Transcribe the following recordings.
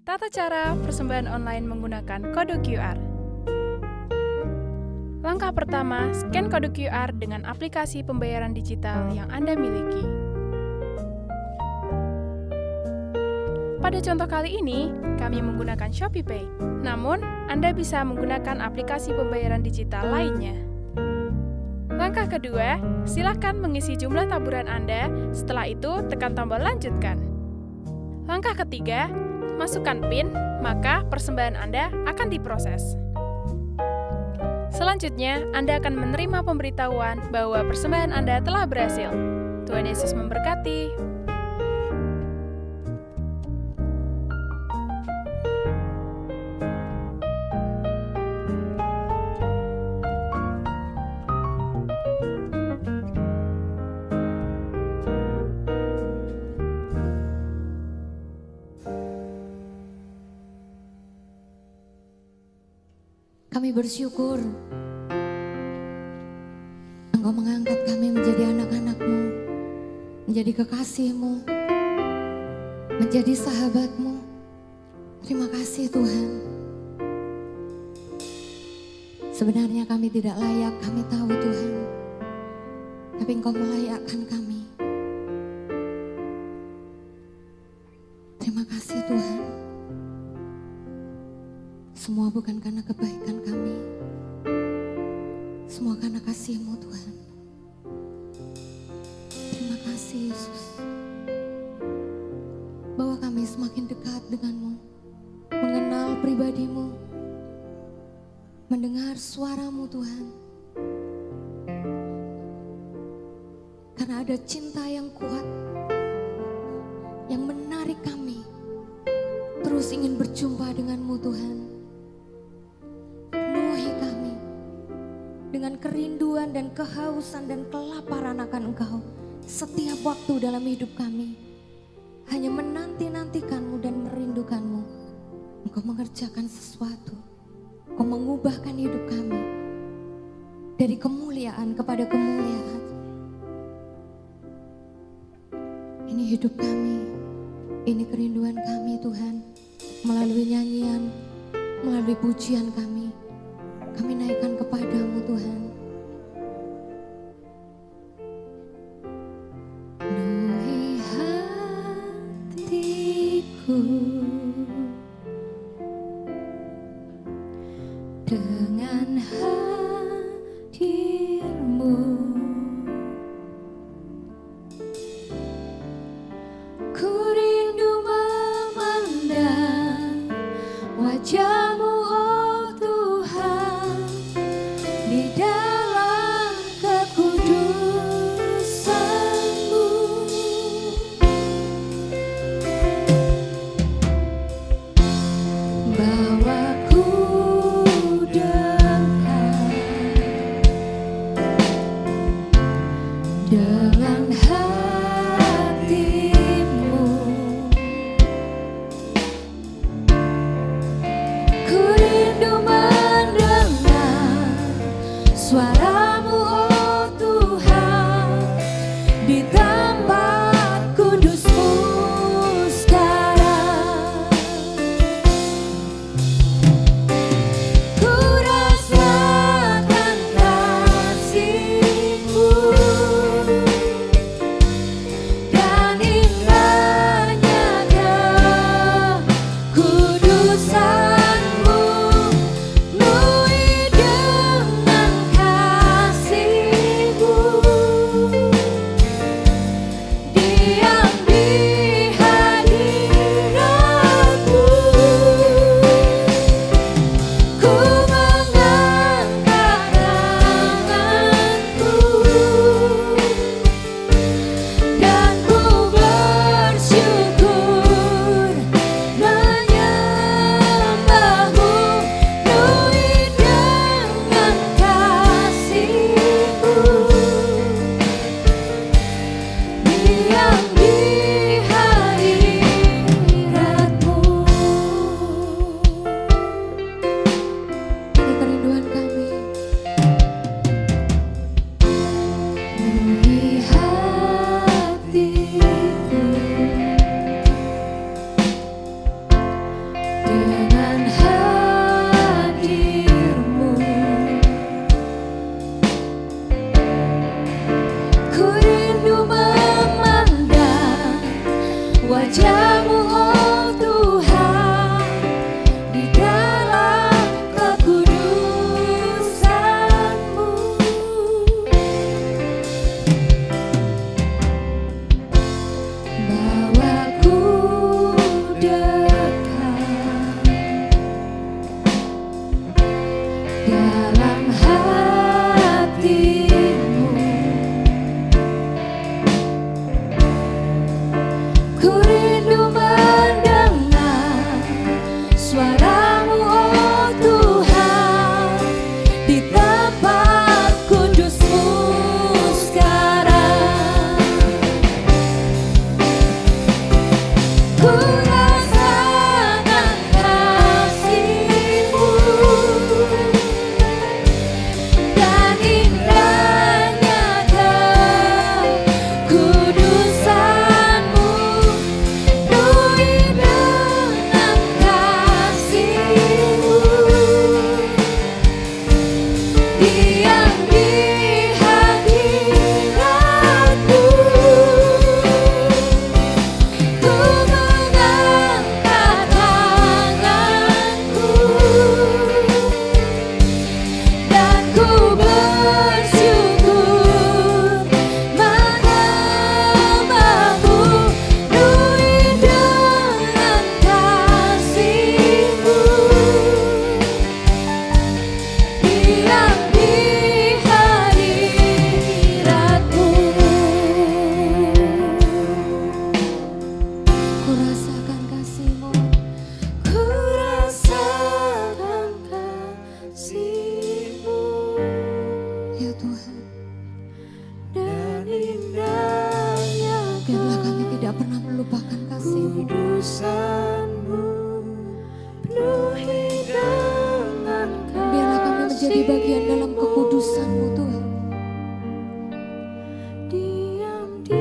Tata cara persembahan online menggunakan kode QR. Langkah pertama, scan kode QR dengan aplikasi pembayaran digital yang Anda miliki. Pada contoh kali ini, kami menggunakan ShopeePay. Namun, Anda bisa menggunakan aplikasi pembayaran digital lainnya. Langkah kedua, silakan mengisi jumlah taburan Anda. Setelah itu, tekan tombol lanjutkan. Langkah ketiga, masukkan PIN, maka persembahan Anda akan diproses. Selanjutnya, Anda akan menerima pemberitahuan bahwa persembahan Anda telah berhasil. Tuhan Yesus memberkati. Kami bersyukur Engkau mengangkat kami menjadi anak-anak-Mu, menjadi kekasih-Mu, menjadi sahabat-Mu. Terima kasih Tuhan. Sebenarnya kami tidak layak, kami tahu Tuhan, tapi Engkau melayakkan kami. Terima kasih Tuhan. Semua bukan karena kebaikan kami, semua karena kasih-Mu Tuhan. Terima kasih Yesus, bahwa kami semakin dekat dengan-Mu, mengenal pribadi-Mu, mendengar suara-Mu Tuhan. Karena ada cinta yang kuat, yang menarik kami, terus ingin berjumpa dengan-Mu Tuhan. Dengan kerinduan dan kehausan dan kelaparan akan Engkau setiap waktu dalam hidup kami. Hanya menanti-nantikan-Mu dan merindukan-Mu. Engkau mengerjakan sesuatu. Engkau mengubahkan hidup kami dari kemuliaan kepada kemuliaan. Ini hidup kami, ini kerinduan kami Tuhan. Melalui nyanyian, melalui pujian kami naikkan kepadamu Tuhan. Penuhi hatiku dengan hadir-Mu. Ku rindu memandang wajah-Mu di dalam kekudusan-Mu. Bawa ku Wajah-Mu oh Tuhan di dalam kekudusan-Mu. Bawaku dekat dalam hati-Mu. Ku rindu mendengar suara-Mu oh Tuhan di tempat kudus-Mu sekarang. Ku rasakan kasih-Mu dan indahnya kekudusan-Mu. Penuhi dengan kasih-Mu, diam di hadirat-Mu. Ku mengangkat tanganku dan ku bersyukur menyembah-Mu. Penuhi dengan kasih-Mu, diam di hadirat-Mu. Ku rasakan kasih-Mu, ku rasakan kasih-Mu, ya Tuhan. Dan indahnya biarlah kami tidak pernah melupakan kasih-Mu. Penuhi dengan biarlah kami menjadi bagian dalam kekudusan-Mu Tuhan. Diam di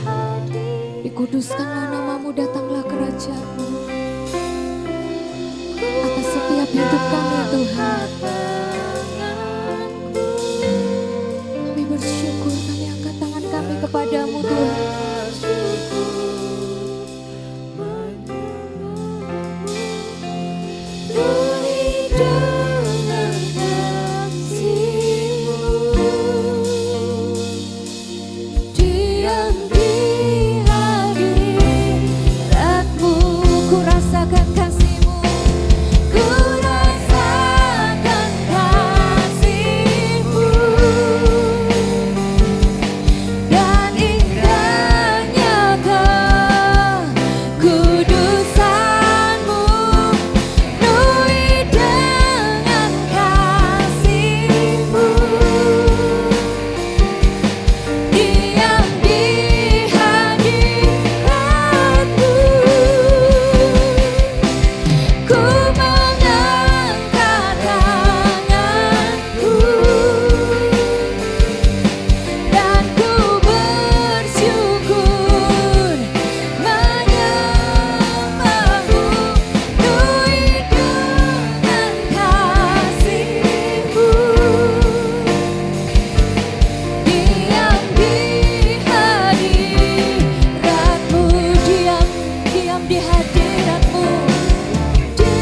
hadirat. Dikuduskanlah nama-Mu, datanglah kerajaan-Mu atas setiap hidup kami Tuhan. Kami bersyukur, kami angkat tangan kami kepadamu Tuhan. Penuhi dengan kasih-Mu, diam di hadirat-Mu. Ku rasakan kasih-Mu, ku rasakan kasih-Mu dan indahnya kekudusan-Mu. Penuhi dengan kasih-Mu, diam di hadirat-Mu. Ku mengangkat tanganku dan ku bersyukur menyembah-Mu. Penuhi dengan kasih-Mu, diam di hadirat-Mu. Diam di hadirat-Mu, di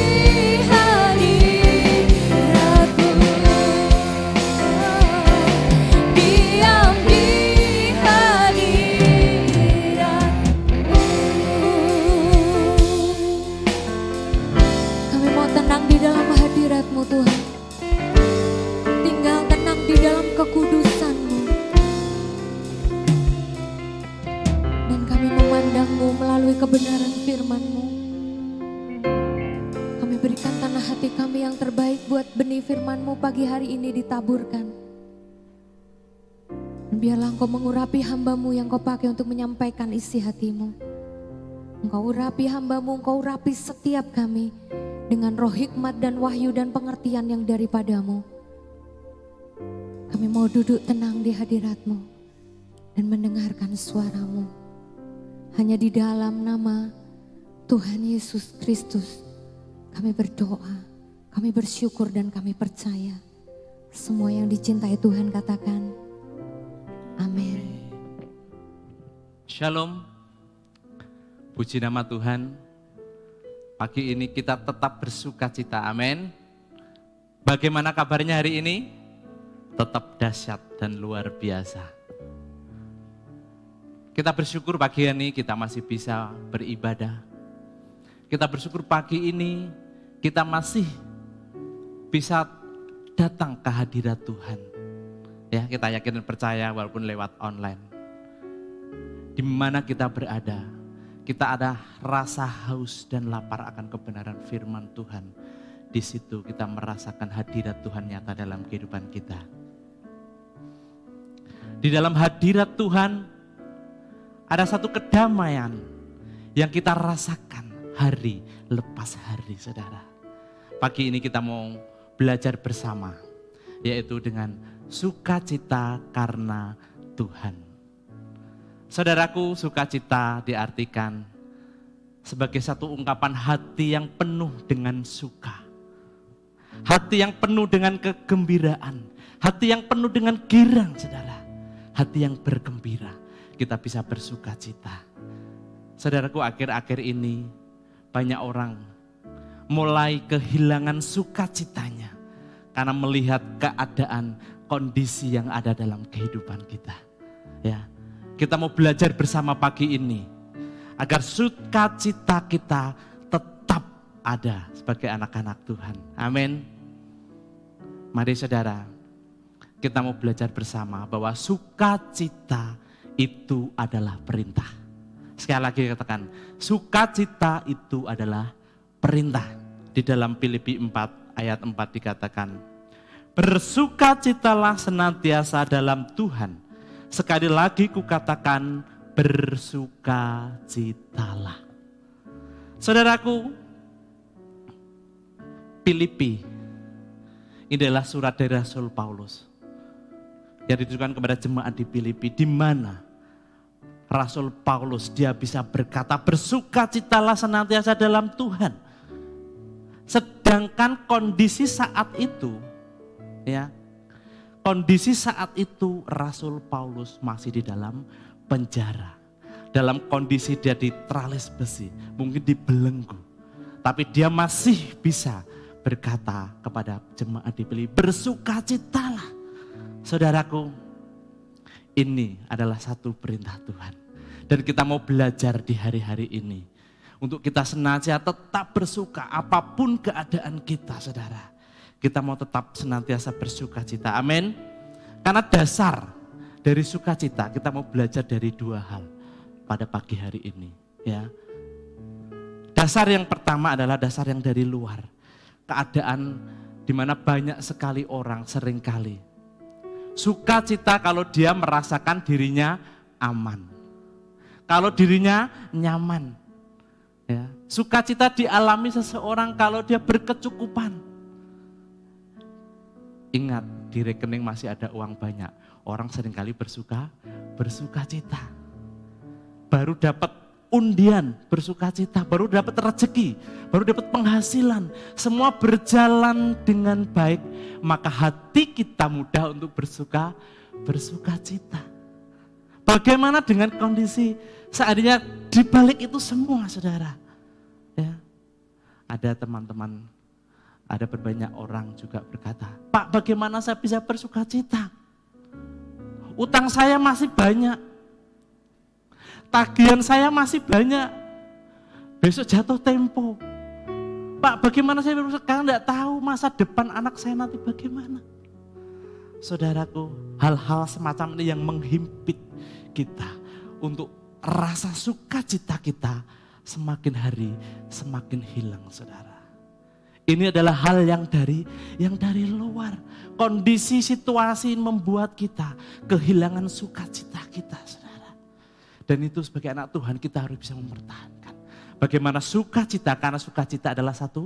hadirat-Mu. Diam di hadirat-Mu. Kami mau tenang di dalam hadirat-Mu Tuhan. Tinggal tenang di dalam kekudusan-Mu. Dan kami memandang-Mu melalui kebenaran firman-Mu. Kami berikan tanah hati kami yang terbaik buat benih firman-Mu pagi hari ini ditaburkan. Dan biarlah Engkau mengurapi hamba-Mu yang Kau pakai untuk menyampaikan isi hati-Mu. Engkau urapi hamba-Mu, Engkau urapi setiap kami dengan roh hikmat dan wahyu dan pengertian yang daripada-Mu. Kami mau duduk tenang di hadirat-Mu dan mendengarkan suara-Mu. Hanya di dalam nama Tuhan Yesus Kristus kami berdoa, kami bersyukur dan kami percaya. Semua yang dicintai Tuhan katakan amin. Shalom. Puji nama Tuhan, pagi ini kita tetap bersuka cita, amin. Bagaimana kabarnya hari ini? Tetap dahsyat dan luar biasa. Kita bersyukur pagi ini kita masih bisa beribadah. Kita bersyukur pagi ini kita masih bisa datang ke hadirat Tuhan. Ya, kita yakin dan percaya walaupun lewat online. Di mana kita berada, kita ada rasa haus dan lapar akan kebenaran firman Tuhan. Di situ kita merasakan hadirat Tuhan nyata dalam kehidupan kita. Di dalam hadirat Tuhan ada satu kedamaian yang kita rasakan hari lepas hari, saudara. Pagi ini kita mau belajar bersama, yaitu dengan sukacita karena Tuhan. Saudaraku, sukacita diartikan sebagai satu ungkapan hati yang penuh dengan suka. Hati yang penuh dengan kegembiraan. Hati yang penuh dengan girang, saudara. Hati yang bergembira. Kita bisa bersuka cita. Saudaraku, akhir-akhir ini banyak orang mulai kehilangan sukacitanya karena melihat keadaan kondisi yang ada dalam kehidupan kita. Ya, kita mau belajar bersama pagi ini agar sukacita kita tetap ada sebagai anak-anak Tuhan. Amin. Mari saudara, kita mau belajar bersama bahwa sukacita itu adalah perintah. Sekali lagi katakan, sukacita itu adalah perintah. Di dalam Filipi 4 ayat 4 dikatakan, bersukacitalah senantiasa dalam Tuhan. Sekali lagi kukatakan, bersukacitalah. Saudaraku, Filipi ini adalah surat dari Rasul Paulus yang ditujukan kepada jemaat di Filipi, di mana Rasul Paulus dia bisa berkata bersukacitalah senantiasa dalam Tuhan. Sedangkan kondisi saat itu, ya, kondisi saat itu Rasul Paulus masih di dalam penjara. Dalam kondisi dia diteralis besi, mungkin dibelenggu. Tapi dia masih bisa berkata kepada jemaat di Filipi, bersukacitalah. Saudaraku, ini adalah satu perintah Tuhan. Dan kita mau belajar di hari-hari ini. Untuk kita senantiasa tetap bersuka apapun keadaan kita, saudara. Kita mau tetap senantiasa bersuka cita, amin. Karena dasar dari sukacita kita mau belajar dari dua hal pada pagi hari ini. Ya. Dasar yang pertama adalah dasar yang dari luar. Keadaan di mana banyak sekali orang seringkali sukacita kalau dia merasakan dirinya aman. Kalau dirinya nyaman. Ya. Sukacita dialami seseorang kalau dia berkecukupan. Ingat, di rekening masih ada uang banyak. Orang seringkali bersuka cita. Baru dapat undian, bersuka cita. Baru dapat rezeki, baru dapat penghasilan. Semua berjalan dengan baik. Maka hati kita mudah untuk bersuka cita. Bagaimana dengan kondisi seandainya di balik itu semua, saudara? Ya, ada teman-teman, ada berbanyak orang juga berkata, Pak, bagaimana saya bisa bersuka cita? Utang saya masih banyak, tagihan saya masih banyak, besok jatuh tempo. Pak, bagaimana saya bersuka? Karena enggak tahu masa depan anak saya nanti bagaimana. Saudaraku, hal-hal semacam ini yang menghimpit kita untuk rasa sukacita kita semakin hari semakin hilang, saudara. Ini adalah hal yang dari luar. Kondisi situasi membuat kita kehilangan sukacita kita, saudara. Dan itu sebagai anak Tuhan kita harus bisa mempertahankan. Bagaimana sukacita? Karena sukacita adalah satu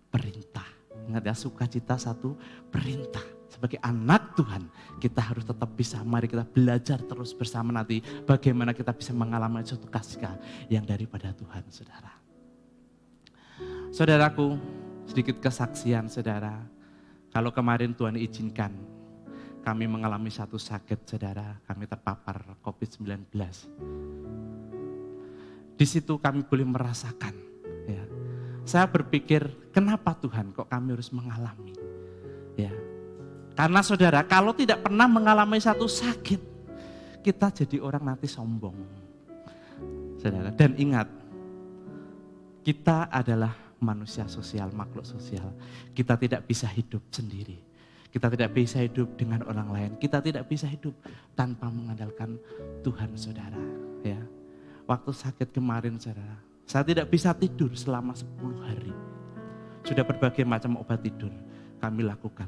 perintah. Ingat ya, sukacita satu perintah. Sebagai anak Tuhan, kita harus tetap bisa, mari kita belajar terus bersama nanti bagaimana kita bisa mengalami suatu kasih yang daripada Tuhan, saudara. Saudaraku, sedikit kesaksian, saudara. Kalau kemarin Tuhan izinkan, kami mengalami satu sakit, saudara. Kami terpapar COVID-19. Di situ kami boleh merasakan. Ya. Saya berpikir, kenapa Tuhan kok kami harus mengalami? Ya. Karena saudara, kalau tidak pernah mengalami satu sakit, kita jadi orang nanti sombong. Saudara, dan ingat, kita adalah manusia sosial, makhluk sosial. Kita tidak bisa hidup sendiri. Kita tidak bisa hidup dengan orang lain. Kita tidak bisa hidup tanpa mengandalkan Tuhan, saudara. Ya. Waktu sakit kemarin, saudara, saya tidak bisa tidur selama 10 hari. Sudah berbagai macam obat tidur kami lakukan.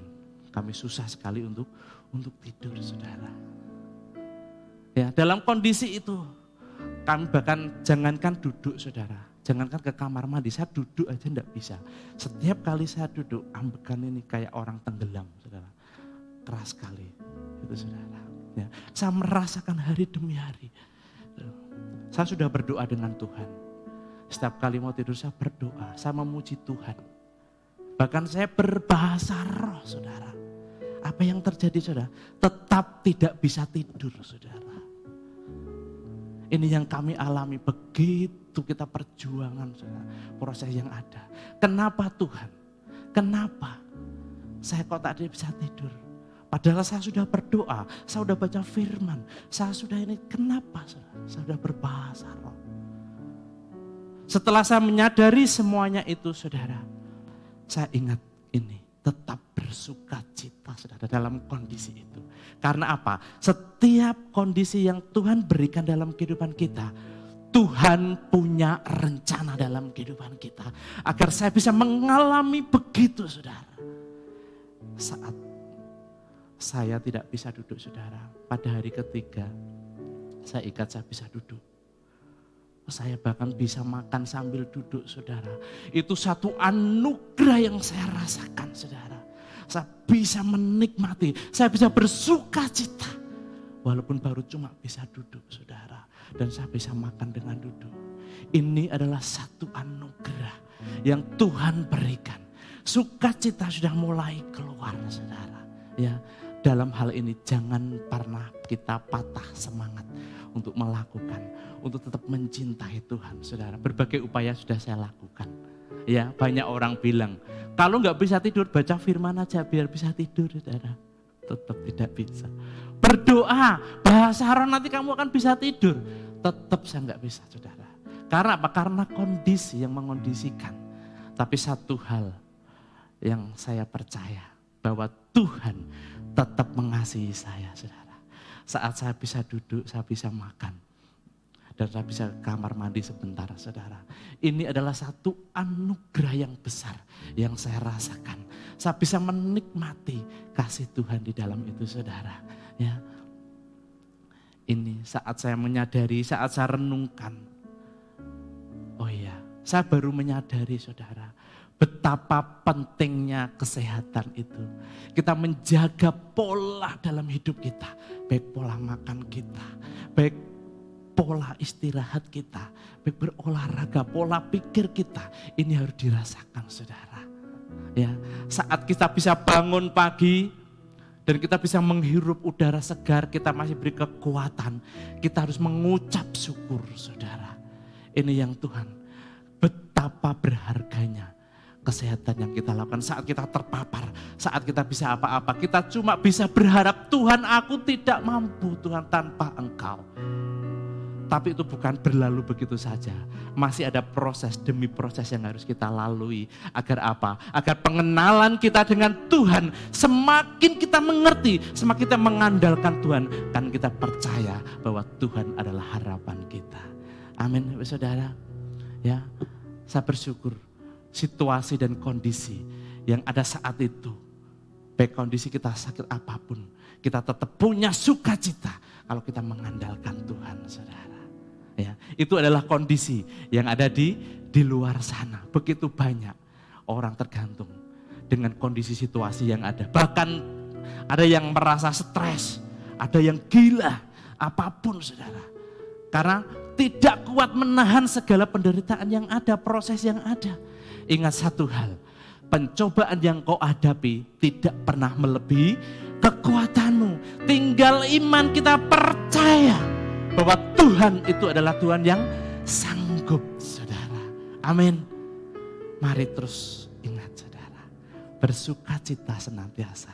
Kami susah sekali untuk tidur, saudara. Ya, dalam kondisi itu, kami bahkan jangankan duduk, saudara. Jangankan ke kamar mandi, saya duduk aja enggak bisa. Setiap kali saya duduk, ambekan ini kayak orang tenggelam, saudara. Keras sekali, itu saudara. Ya, saya merasakan hari demi hari. Saya sudah berdoa dengan Tuhan. Setiap kali mau tidur saya berdoa, saya memuji Tuhan. Bahkan saya berbahasa roh, saudara. Apa yang terjadi, saudara? Tetap tidak bisa tidur, saudara. Ini yang kami alami, begitu kita perjuangan, saudara. Proses yang ada. Kenapa Tuhan? Kenapa saya kok tak bisa tidur? Padahal saya sudah berdoa, saya sudah baca firman, saya sudah ini, kenapa saya sudah berbahasa roh? Setelah saya menyadari semuanya itu, saudara, saya ingat ini, tetap bersuka cita, saudara, dalam kondisi itu. Karena apa? Setiap kondisi yang Tuhan berikan dalam kehidupan kita, Tuhan punya rencana dalam kehidupan kita. Agar saya bisa mengalami begitu, saudara. Saat saya tidak bisa duduk, saudara, pada hari ketiga, saya bisa duduk. Saya bahkan bisa makan sambil duduk, saudara. Itu satu anugerah yang saya rasakan, saudara. Saya bisa menikmati, saya bisa bersuka cita. Walaupun baru cuma bisa duduk, saudara. Dan saya bisa makan dengan duduk. Ini adalah satu anugerah yang Tuhan berikan. Sukacita sudah mulai keluar, saudara. Ya, dalam hal ini jangan pernah kita patah semangat untuk melakukan, untuk tetap mencintai Tuhan, saudara. Berbagai upaya sudah saya lakukan. Ya, banyak orang bilang, kalau nggak bisa tidur baca firman aja biar bisa tidur, saudara. Tetap tidak bisa. Berdoa, bahasa roh nanti kamu akan bisa tidur. Tetap saya nggak bisa, saudara. Karena apa? Karena kondisi yang mengondisikan. Tapi satu hal yang saya percaya, bahwa Tuhan tetap mengasihi saya, saudara. Saat saya bisa duduk, saya bisa makan. Dan saya bisa ke kamar mandi sebentar, saudara. Ini adalah satu anugerah yang besar yang saya rasakan. Saya bisa menikmati kasih Tuhan di dalam itu, saudara. Ya. Ini saat saya menyadari, saat saya renungkan. Oh iya, saya baru menyadari, saudara, betapa pentingnya kesehatan itu. Kita menjaga pola dalam hidup kita. Baik pola makan kita, baik pola istirahat kita, baik berolahraga, pola pikir kita. Ini harus dirasakan, saudara. Ya, saat kita bisa bangun pagi dan kita bisa menghirup udara segar, kita masih beri kekuatan. Kita harus mengucap syukur, saudara. Ini yang Tuhan, betapa berharganya kesehatan yang kita lakukan. Saat kita terpapar, saat kita bisa apa-apa, kita cuma bisa berharap, Tuhan, aku tidak mampu, Tuhan, tanpa Engkau. Tapi itu bukan berlalu begitu saja. Masih ada proses demi proses yang harus kita lalui. Agar apa? Agar pengenalan kita dengan Tuhan semakin kita mengerti, semakin kita mengandalkan Tuhan. Kan kita percaya bahwa Tuhan adalah harapan kita. Amin, saudara. Ya, saya bersyukur situasi dan kondisi yang ada saat itu, baik kondisi kita sakit apapun, kita tetap punya sukacita kalau kita mengandalkan Tuhan, saudara. Ya, itu adalah kondisi yang ada di luar sana. Begitu banyak orang tergantung dengan kondisi situasi yang ada. Bahkan ada yang merasa stres, ada yang gila, apapun, saudara. Karena tidak kuat menahan segala penderitaan yang ada, proses yang ada. Ingat satu hal, pencobaan yang kau hadapi tidak pernah melebihi kekuatanmu. Tinggal iman kita percaya bahwa Tuhan itu adalah Tuhan yang sanggup Amin. Mari terus ingat saudara, bersukacita senantiasa.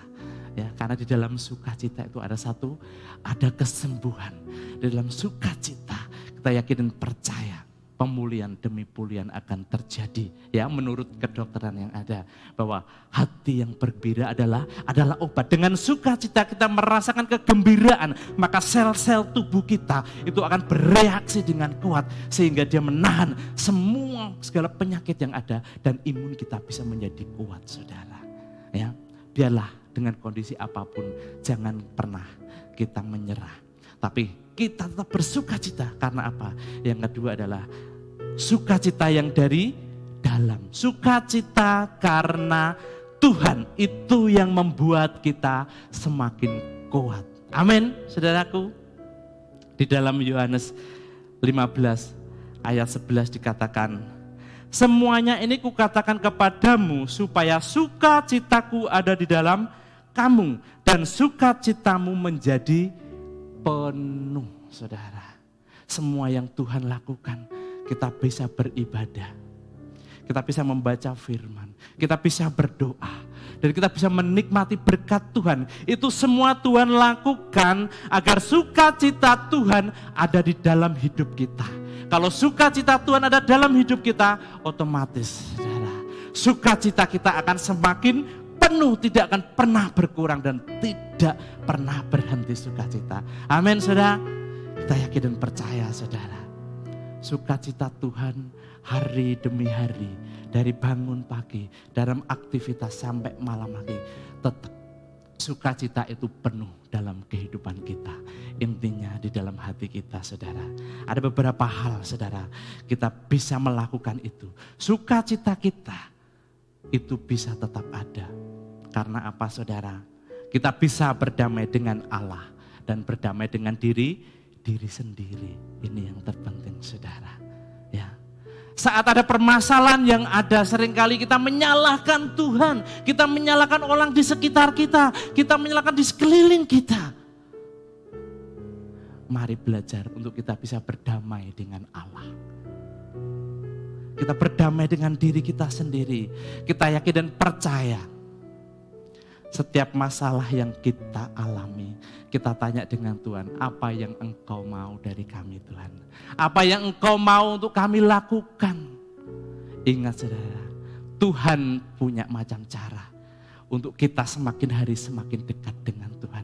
Ya, karena di dalam sukacita itu ada kesembuhan. Di dalam sukacita kita yakin dan percaya pemulihan demi pulihan akan terjadi. Ya, menurut kedokteran yang ada bahwa hati yang bergembira adalah obat. Dengan sukacita kita merasakan kegembiraan, maka sel-sel tubuh kita itu akan bereaksi dengan kuat sehingga dia menahan segala penyakit yang ada dan imun kita bisa menjadi kuat, saudara. Ya, biarlah dengan kondisi apapun jangan pernah kita menyerah. Tapi kita tetap bersukacita karena apa? Yang kedua adalah sukacita yang dari dalam. Sukacita karena Tuhan itu yang membuat kita semakin kuat. Amin, saudaraku. Di dalam Yohanes 15 ayat 11 dikatakan, semuanya ini kukatakan kepadamu supaya sukacitaku ada di dalam kamu dan sukacitamu menjadi penuh, saudara. Semua yang Tuhan lakukan, kita bisa beribadah, kita bisa membaca firman, kita bisa berdoa, dan kita bisa menikmati berkat Tuhan. Itu semua Tuhan lakukan agar sukacita Tuhan ada di dalam hidup kita. Kalau sukacita Tuhan ada dalam hidup kita, otomatis, saudara, sukacita kita akan semakin penuh, tidak akan pernah berkurang dan tidak pernah berhenti sukacita. Amin, saudara. Kita yakin dan percaya, saudara. Sukacita Tuhan hari demi hari, dari bangun pagi, dalam aktivitas sampai malam hari, tetap sukacita itu penuh dalam kehidupan kita. Intinya di dalam hati kita, saudara. Ada beberapa hal, saudara, kita bisa melakukan itu. Sukacita kita itu bisa tetap ada. Karena apa, saudara? Kita bisa berdamai dengan Allah dan berdamai dengan diri sendiri. Ini yang terpenting, saudara. Ya. Saat ada permasalahan yang ada, seringkali kita menyalahkan Tuhan, kita menyalahkan orang di sekitar kita menyalahkan di sekeliling kita. Mari belajar untuk kita bisa berdamai dengan Allah. Kita berdamai dengan diri kita sendiri. Kita yakin dan percaya. Setiap masalah yang kita alami, kita tanya dengan Tuhan, apa yang Engkau mau dari kami, Tuhan? Apa yang Engkau mau untuk kami lakukan? Ingat, saudara, Tuhan punya macam cara untuk kita semakin hari semakin dekat dengan Tuhan.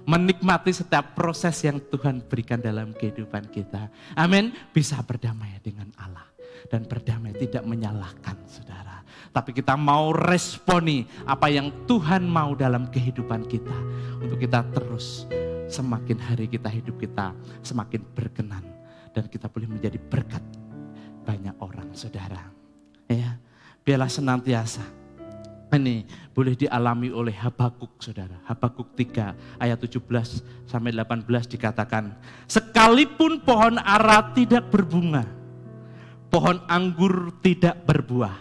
Menikmati setiap proses yang Tuhan berikan dalam kehidupan kita. Amin. Bisa berdamai dengan Allah. Dan berdamai tidak menyalahkan, saudara. Tapi kita mau responi apa yang Tuhan mau dalam kehidupan kita. Untuk kita terus semakin hari kita hidup kita semakin berkenan. Dan kita boleh menjadi berkat banyak orang, saudara. Ya, biarlah senantiasa. Ini boleh dialami oleh Habakuk, saudara. Habakuk 3 ayat 17 sampai 18 dikatakan, sekalipun pohon ara tidak berbunga, pohon anggur tidak berbuah,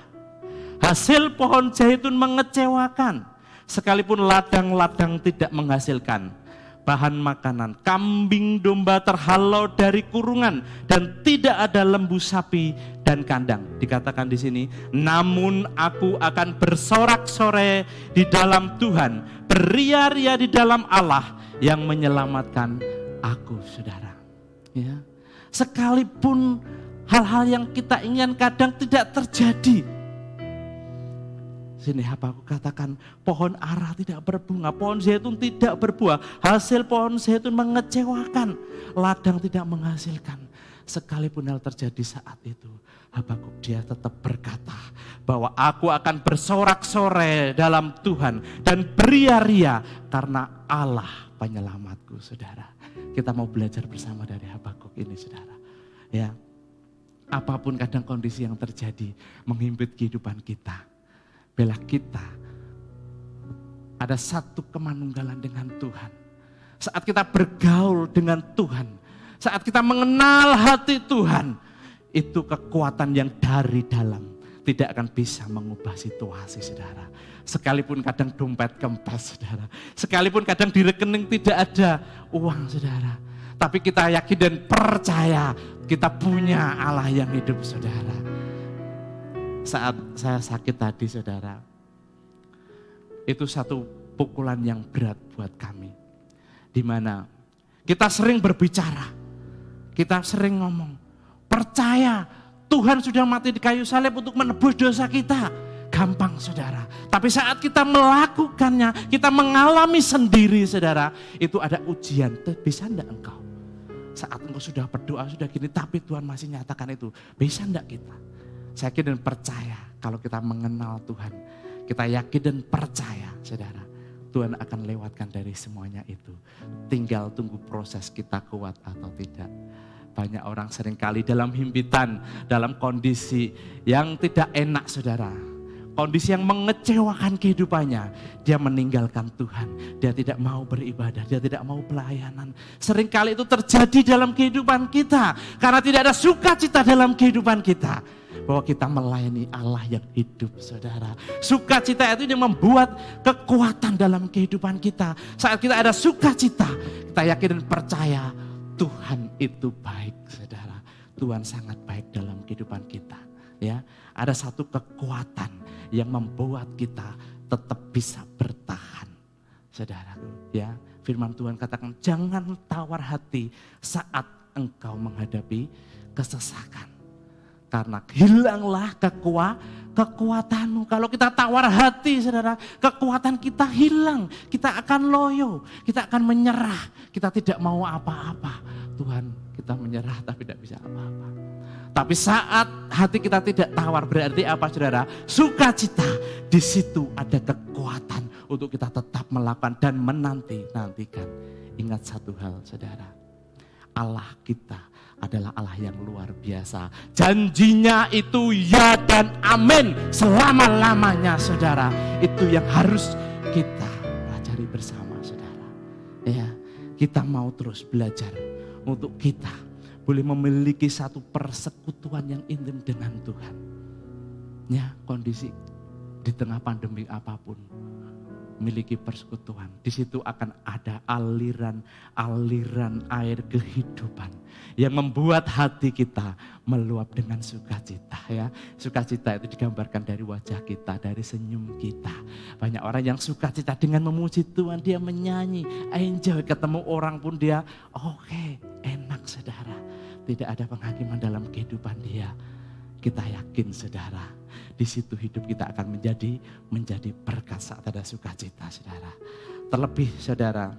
hasil pohon zaitun mengecewakan, sekalipun ladang-ladang tidak menghasilkan bahan makanan, kambing domba terhalau dari kurungan dan tidak ada lembu sapi dan kandang. Dikatakan di sini, namun aku akan bersorak-sorai di dalam Tuhan, beria-ria di dalam Allah yang menyelamatkan aku, saudara. Ya. Sekalipun hal-hal yang kita ingin kadang tidak terjadi. Sini Habakuk katakan pohon ara tidak berbunga, pohon zaitun tidak berbuah, hasil pohon zaitun mengecewakan, ladang tidak menghasilkan. Sekalipun hal terjadi saat itu, Habakuk dia tetap berkata bahwa aku akan bersorak-sorai dalam Tuhan dan beria-ria karena Allah penyelamatku, saudara. Kita mau belajar bersama dari Habakuk ini, saudara. Ya, apapun kadang kondisi yang terjadi menghimpit kehidupan kita, bela kita ada satu kemanunggalan dengan Tuhan. Saat kita bergaul dengan Tuhan, saat kita mengenal hati Tuhan, itu kekuatan yang dari dalam tidak akan bisa mengubah situasi, saudara. Sekalipun kadang dompet kempes, saudara. Sekalipun kadang di rekening tidak ada uang, saudara. Tapi kita yakin dan percaya kita punya Allah yang hidup, saudara. Saat saya sakit tadi saudara, itu satu pukulan yang berat buat kami. Di mana kita sering berbicara, kita sering ngomong, percaya Tuhan sudah mati di kayu salib untuk menebus dosa kita. Gampang saudara. Tapi saat kita melakukannya, kita mengalami sendiri saudara, itu ada ujian. Bisa enggak engkau? Saat engkau sudah berdoa, sudah gini, tapi Tuhan masih nyatakan itu. Bisa enggak kita? Saya yakin dan percaya kalau kita mengenal Tuhan, kita yakin dan percaya saudara, Tuhan akan lewatkan dari semuanya itu. Tinggal tunggu proses kita kuat atau tidak. Banyak orang seringkali dalam himpitan, dalam kondisi yang tidak enak saudara. Kondisi yang mengecewakan kehidupannya, dia meninggalkan Tuhan, dia tidak mau beribadah, dia tidak mau pelayanan. Seringkali itu terjadi dalam kehidupan kita, karena tidak ada sukacita dalam kehidupan kita. Bahwa kita melayani Allah yang hidup saudara. Sukacita itu yang membuat kekuatan dalam kehidupan kita. Saat kita ada sukacita, kita yakin dan percaya Tuhan itu baik saudara. Tuhan sangat baik dalam kehidupan kita. Ya, ada satu kekuatan yang membuat kita tetap bisa bertahan saudara. Ya, firman Tuhan katakan jangan tawar hati saat engkau menghadapi kesesakan. Karena hilanglah kekuatanmu. Kalau kita tawar hati saudara, kekuatan kita hilang. Kita akan loyo, kita akan menyerah. Kita tidak mau apa-apa. Tuhan, kita menyerah tapi tidak bisa apa-apa. Tapi saat hati kita tidak tawar, berarti apa saudara? Sukacita, di situ ada kekuatan untuk kita tetap melakukan dan menantikan. Ingat satu hal saudara, Allah kita adalah Allah yang luar biasa. Janjinya itu ya dan amin selama-lamanya saudara. Itu yang harus kita pelajari bersama saudara. Ya, kita mau terus belajar untuk kita boleh memiliki satu persekutuan yang intim dengan Tuhan. Ya, kondisi di tengah pandemi apapun, miliki persekutuan. Di situ akan ada aliran air kehidupan yang membuat hati kita meluap dengan sukacita ya. Sukacita itu digambarkan dari wajah kita, dari senyum kita. Banyak orang yang sukacita dengan memuji Tuhan, dia menyanyi, enjoy, ketemu orang pun dia oke, enak saudara. Tidak ada penghakiman dalam kehidupan dia. Kita yakin saudara, di situ hidup kita akan menjadi berkat saat ada sukacita saudara. Terlebih saudara,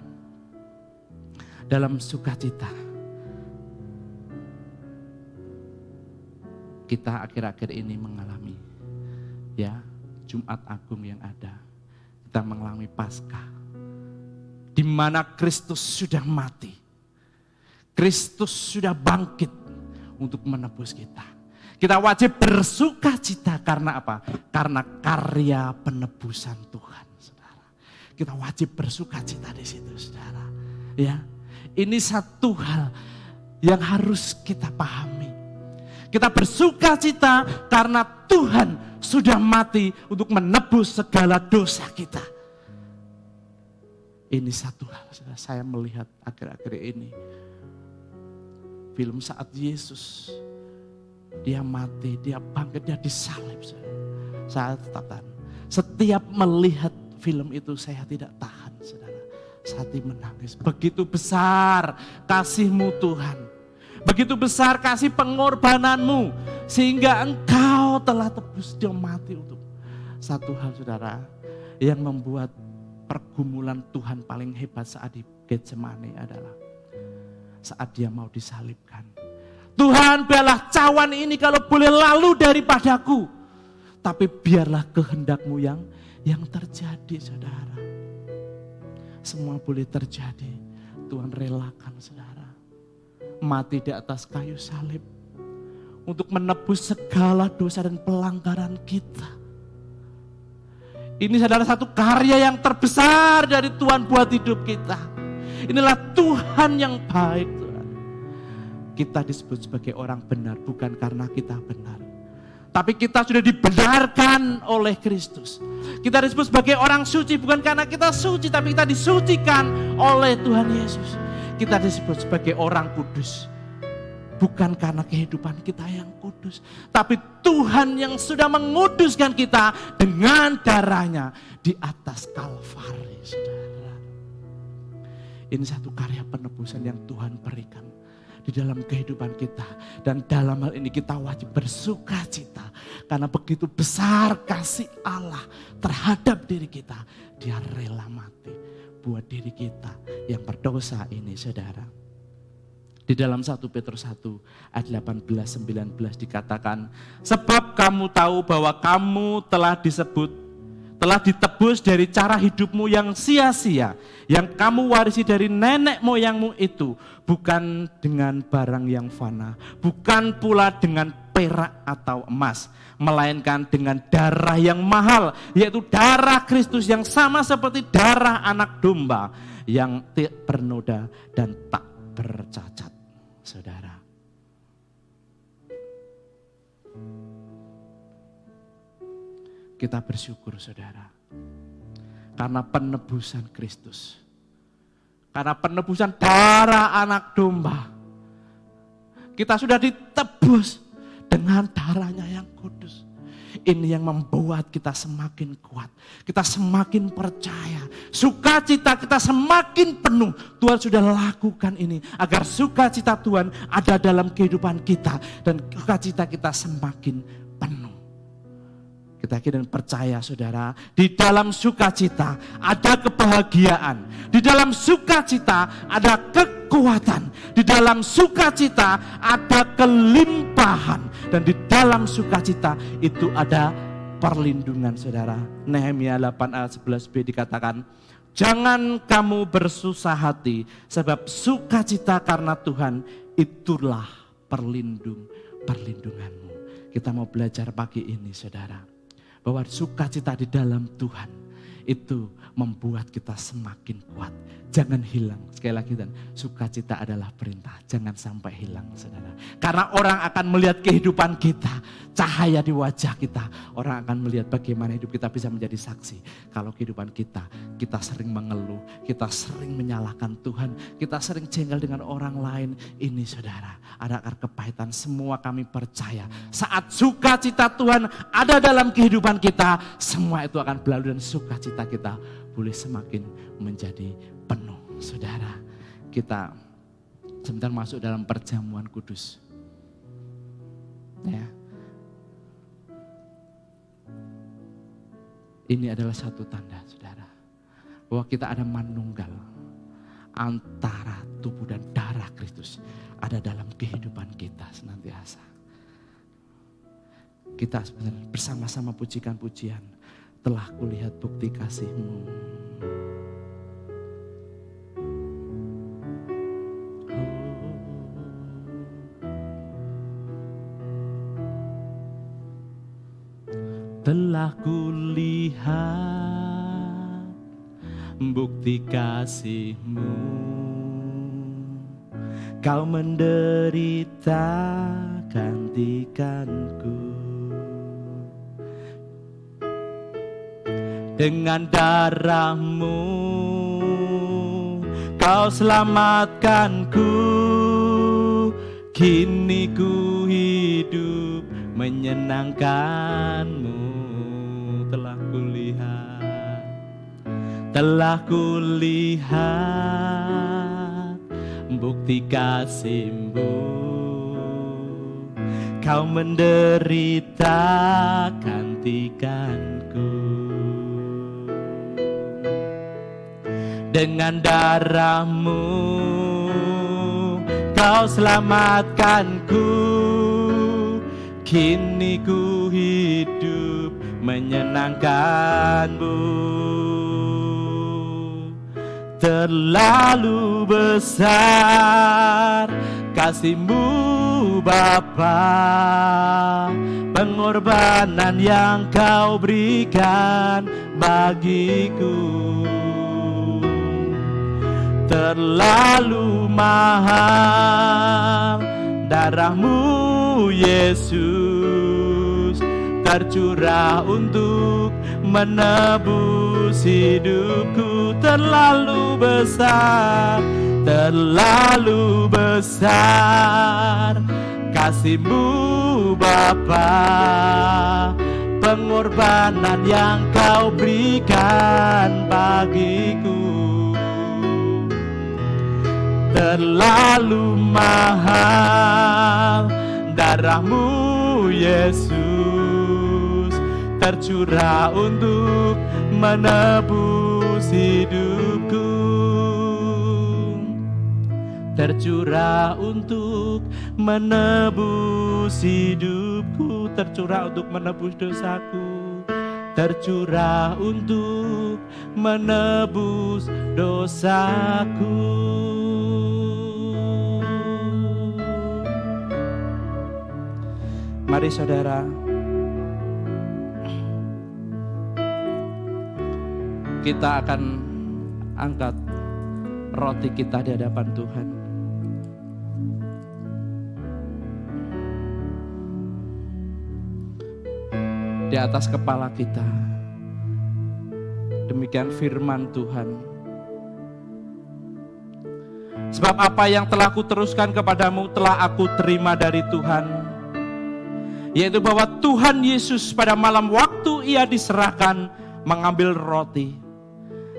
dalam sukacita, kita akhir-akhir ini mengalami ya Jumat Agung yang ada. Kita mengalami Paskah, di mana Kristus sudah mati. Kristus sudah bangkit untuk menebus kita. Kita wajib bersukacita karena apa? Karena karya penebusan Tuhan, saudara. Kita wajib bersukacita di situ, saudara. Ya, ini satu hal yang harus kita pahami. Kita bersukacita karena Tuhan sudah mati untuk menebus segala dosa kita. Ini satu hal, saudara. Saya melihat akhir-akhir ini film saat Yesus dia mati, dia bangkit, dia disalib. Saya tahan. Setiap melihat film itu saya tidak tahan, saudara. Hati menangis. Begitu besar kasih-Mu Tuhan. Begitu besar kasih pengorbananmu. Sehingga Engkau telah tebus, dia mati untuk satu hal saudara. Yang membuat pergumulan Tuhan paling hebat saat di Getsemani adalah saat dia mau disalibkan. Tuhan, biarlah cawan ini kalau boleh lalu daripadaku. Tapi biarlah kehendak-Mu yang terjadi saudara. Semua boleh terjadi. Tuhan relakan saudara. Mati di atas kayu salib. Untuk menebus segala dosa dan pelanggaran kita. Ini saudara satu karya yang terbesar dari Tuhan buat hidup kita. Inilah Tuhan yang baik Tuhan. Kita disebut sebagai orang benar bukan karena kita benar. Tapi kita sudah dibenarkan oleh Kristus. Kita disebut sebagai orang suci bukan karena kita suci, tapi kita disucikan oleh Tuhan Yesus. Kita disebut sebagai orang kudus bukan karena kehidupan kita yang kudus, tapi Tuhan yang sudah menguduskan kita dengan darahnya di atas Kalvari, saudara. Ini satu karya penebusan yang Tuhan berikan di dalam kehidupan kita. Dan dalam hal ini kita wajib bersuka cita. Karena begitu besar kasih Allah terhadap diri kita. Dia rela mati buat diri kita yang berdosa ini, saudara. Di dalam 1 Petrus 1 ayat 18-19 dikatakan, sebab kamu tahu bahwa kamu telah ditebus dari cara hidupmu yang sia-sia, yang kamu warisi dari nenek moyangmu itu, bukan dengan barang yang fana, bukan pula dengan perak atau emas, melainkan dengan darah yang mahal, yaitu darah Kristus yang sama seperti darah anak domba, yang tidak bernoda dan tak bercacat. Saudara, kita bersyukur, saudara, karena penebusan Kristus, karena penebusan darah anak domba, kita sudah ditebus dengan darahnya yang kudus. Ini yang membuat kita semakin kuat, kita semakin percaya, sukacita kita semakin penuh. Tuhan sudah lakukan ini agar sukacita Tuhan ada dalam kehidupan kita dan sukacita kita semakin penuh. Kita yakin dan percaya, saudara, di dalam sukacita ada kebahagiaan, di dalam sukacita ada kekuatan, di dalam sukacita ada kelimpahan, dan di dalam sukacita itu ada perlindungan, saudara. Nehemia 8 ayat 11b dikatakan, jangan kamu bersusah hati, sebab sukacita karena Tuhan itulah perlindunganmu. Kita mau belajar pagi ini, saudara, bahwa sukacita di dalam Tuhan itu membuat kita semakin kuat. Jangan hilang. Sekali lagi, dan sukacita adalah perintah. Jangan sampai hilang, saudara. Karena orang akan melihat kehidupan kita, cahaya di wajah kita. Orang akan melihat bagaimana hidup kita bisa menjadi saksi. Kalau kehidupan kita sering mengeluh, kita sering menyalahkan Tuhan, kita sering jengkel dengan orang lain. Ini, saudara, ada akar kepahitan. Semua kami percaya saat sukacita Tuhan ada dalam kehidupan kita, semua itu akan berlalu dan sukacita kita boleh semakin menjadi penuh. Saudara, kita sebentar masuk dalam perjamuan kudus. Ya. Ini adalah satu tanda, saudara, bahwa kita ada manunggal antara tubuh dan darah Kristus ada dalam kehidupan kita senantiasa. Kita bersama-sama pujikan pujian, telah kulihat bukti kasih-Mu. Telah kulihat bukti kasih-Mu, Kau menderita gantikanku. Dengan darah-Mu Kau selamatkanku, kini ku hidup menyenangkan-Mu. Telah kulihat bukti kasih-Mu, Kau menderita gantikanku. Dengan darah-Mu Kau selamatkanku, kini ku hidup menyenangkan-Mu. Terlalu besar kasih-Mu Bapa, pengorbanan yang Kau berikan bagiku. Terlalu mahal darah-Mu Yesus, tercurah untuk menebus hidupku. Terlalu besar, terlalu besar kasih-Mu Bapa, pengorbanan yang Kau berikan bagiku. Terlalu mahal darah-Mu Yesus, tercurah untuk menebus hidupku. Tercurah untuk menebus hidupku, tercurah untuk menebus dosaku, tercurah untuk menebus dosaku. Mari saudara, kita akan angkat roti kita di hadapan Tuhan. Di atas kepala kita. Demikian firman Tuhan. Sebab apa yang telah kuteruskan kepadamu telah aku terima dari Tuhan, yaitu bahwa Tuhan Yesus pada malam waktu Ia diserahkan mengambil roti,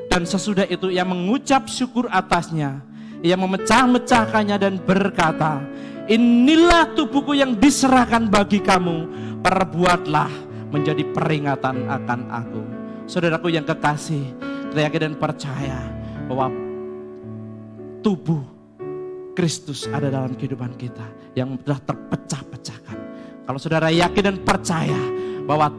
dan sesudah itu Ia mengucap syukur atasnya, Ia memecah-mecahkannya dan berkata, inilah tubuhku yang diserahkan bagi kamu, perbuatlah menjadi peringatan akan aku. Saudaraku yang kekasih, kita yakin dan percaya bahwa tubuh Kristus ada dalam kehidupan kita yang sudah terpecah-pecahkan. Kalau saudara yakin dan percaya bahwa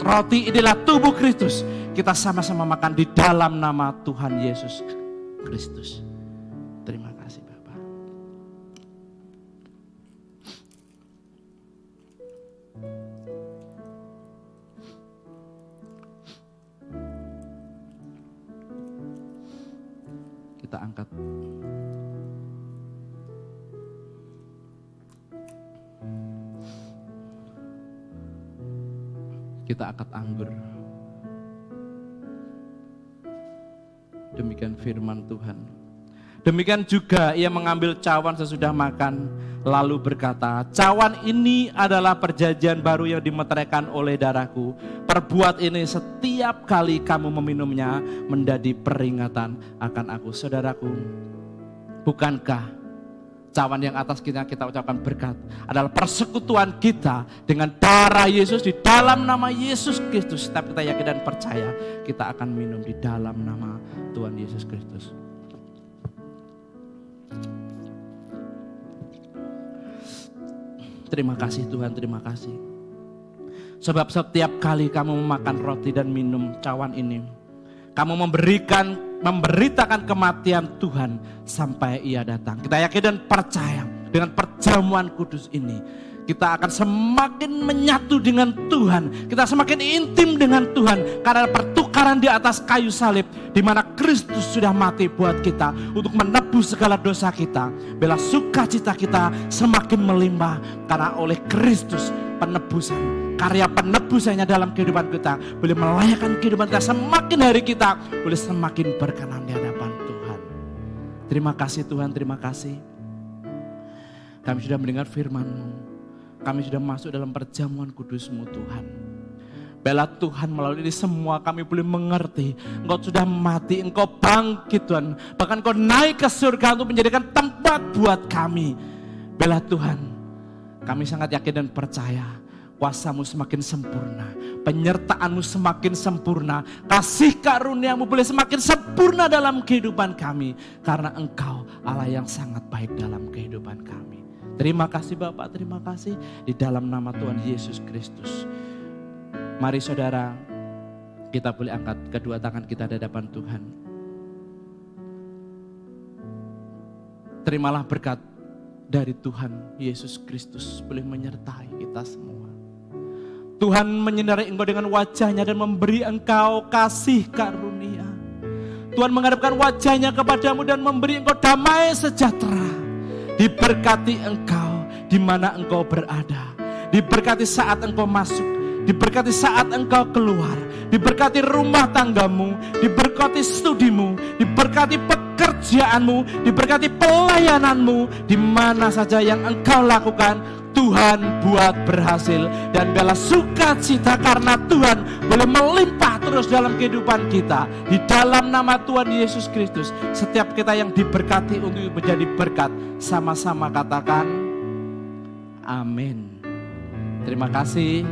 roti inilah tubuh Kristus, kita sama-sama makan di dalam nama Tuhan Yesus Kristus. Terima kasih Bapak. Kita angkat. Kita angkat anggur. Demikian firman Tuhan. Demikian juga Ia mengambil cawan sesudah makan, lalu berkata, cawan ini adalah perjanjian baru yang dimeteraikan oleh darahku. Perbuat ini setiap kali kamu meminumnya menjadi peringatan akan aku. Saudaraku, bukankah cawan yang atas kita ucapkan berkat adalah persekutuan kita dengan darah Yesus di dalam nama Yesus Kristus. Tapi kita yakin dan percaya kita akan minum di dalam nama Tuhan Yesus Kristus. Terima kasih Tuhan, terima kasih. Sebab setiap kali kamu memakan roti dan minum cawan ini, kamu memberitakan kematian Tuhan sampai Ia datang. Kita yakin dan percaya dengan perjamuan kudus ini, kita akan semakin menyatu dengan Tuhan. Kita semakin intim dengan Tuhan karena pertukaran di atas kayu salib, di mana Kristus sudah mati buat kita untuk menebus segala dosa kita. Bela sukacita kita semakin melimpah karena oleh Kristus penebusan, karya penebusannya dalam kehidupan kita boleh melayakan kehidupan kita. Semakin hari kita boleh semakin berkenan di hadapan Tuhan. Terima kasih Tuhan, terima kasih. Kami sudah mendengar firman-Mu. Kami sudah masuk dalam perjamuan kudus-Mu Tuhan. Bela Tuhan, melalui ini semua kami boleh mengerti Engkau sudah mati, Engkau bangkit Tuhan. Bahkan Engkau naik ke surga untuk menjadikan tempat buat kami. Bela Tuhan, kami sangat yakin dan percaya kuasa-Mu semakin sempurna, penyertaan-Mu semakin sempurna, kasih karunia-Mu boleh semakin sempurna dalam kehidupan kami. Karena Engkau Allah yang sangat baik dalam kehidupan kami. Terima kasih Bapak, terima kasih di dalam nama Tuhan Yesus Kristus. Mari saudara, kita boleh angkat kedua tangan kita di hadapan Tuhan. Terimalah berkat dari Tuhan Yesus Kristus boleh menyertai kita semua. Tuhan menyinari engkau dengan wajahnya dan memberi engkau kasih karunia. Tuhan menghadapkan wajahnya kepadamu dan memberi engkau damai sejahtera. Diberkati engkau di mana engkau berada. Diberkati saat engkau masuk diberkati saat engkau keluar, diberkati rumah tanggamu, diberkati studimu, diberkati pekerjaanmu, diberkati pelayananmu, di mana saja yang engkau lakukan, Tuhan buat berhasil. Dan bela sukacita karena Tuhan boleh melimpah terus dalam kehidupan kita. Di dalam nama Tuhan Yesus Kristus, setiap kita yang diberkati untuk menjadi berkat, sama-sama katakan amin. Terima kasih,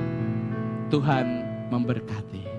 Tuhan memberkati.